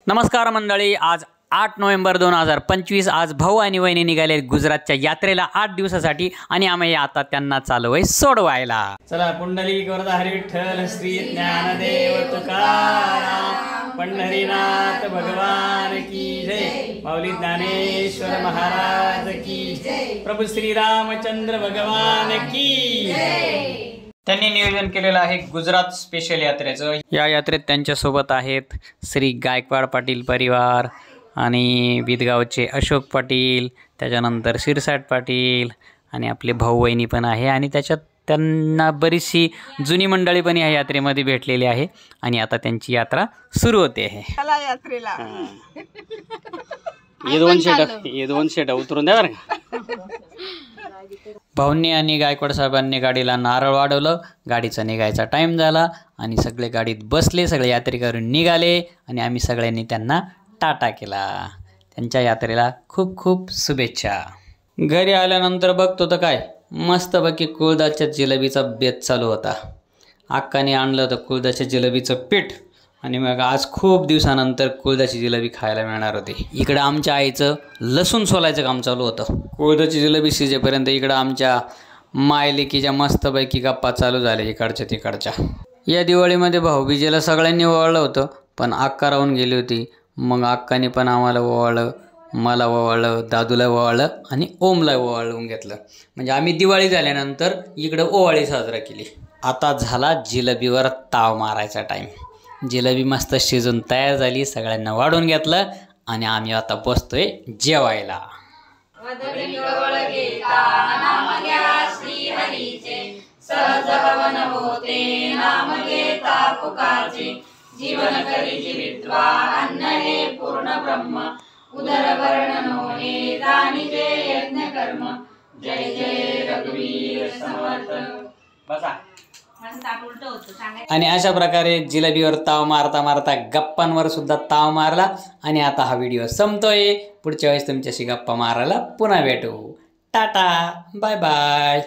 नमस्कार मंडळी, आज 8 नोव्हेंबर 2025 आज भाऊ आणि वहिनी निघाले गुजरातच्या यात्रेला 8 दिवसासाठी आणि आम्ही आता त्यांना चालू आहे सोडवायला। चला, पुंडलिक वरदा हरी विठ्ठल श्री ज्ञानदेव तुकाराम पंढरीनाथ भगवान की जय, माऊली ज्ञानेश्वर महाराज की जय, प्रभू श्री रामचंद्र भगवान की जय। त्यांनी नियोजन केलेलं आहे गुजरात स्पेशल यात्रेचं। या यात्रेत त्यांच्यासोबत आहेत श्री गायकवाड पाटील परिवार आणि विदगावचे अशोक पाटील, त्याच्यानंतर शिरसाट पाटील आणि आपले भाऊ वहिनी पण आहे आणि त्याच्यात त्यांना बरीचशी जुनी मंडळी पण या यात्रेमध्ये भेटलेली आहे आणि आता त्यांची यात्रा सुरू होते आहे। यात्रेला ये दोन शेट उतरून द्या बरं का। भाऊंनी आणि गायकवाड साहेबांनी गाडीला नारळ वाढवलं, गाडीचा निघायचा टाईम झाला आणि सगळे गाडीत बसले, सगळे यात्रेकरू निघाले आणि आम्ही सगळ्यांनी त्यांना टाटा केला। त्यांच्या यात्रेला खूप खूप शुभेच्छा। घरी आल्यानंतर बघतो तर काय मस्तपैकी कुळदाच्या जिलेबीचा बेत चालू होता। अक्काने आणलं होतं कुळदाच्या जिलेबीचं पीठ आणि मग आज खूप दिवसानंतर कुळदाची जिलेबी खायला मिळणार होती। इकडं आमच्या आईचं लसूण सोलायचं काम चालू होतं। कुळदाची जिलेबी शिजेपर्यंत इकडं आमच्या मायलेकीच्या मस्तपैकी गप्पा चालू झाल्या इकडच्या तिकडच्या। या दिवाळीमध्ये भाऊबीजेला सगळ्यांनी ओवाळलं होतं, पण अक्का राहून गेली होती। मग अक्काने पण आम्हाला ओवाळलं, मला ओवाळलं, दादूला ओवाळलं आणि ओमला ओवाळून घेतलं। म्हणजे आम्ही दिवाळी झाल्यानंतर इकडं ओवाळी साजरा केली। आता झाला जिलेबीवर ताव मारायचा टाईम। जिलेबी मस्त शिजून तयार झाली, सगळ्यांना वाढून घेतलं आणि आम्ही आता बसतोय जेवायला। जीवन करी जीवित्वा अन्न हे पूर्ण ब्रह्म, उदर वर्णनो हे जाणिजे यज्ञ कर्म, जय जय रघुवीर समर्थ। बसा। आणि अशा प्रकारे जिलेबीवर ताव मारता मारता गप्पांवर सुद्धा ताव मारला आणि आता हा व्हिडिओ संपतोय। पुढच्या वेळेस तुमच्याशी गप्पा मारायला पुन्हा भेटू। Tata, bye bye.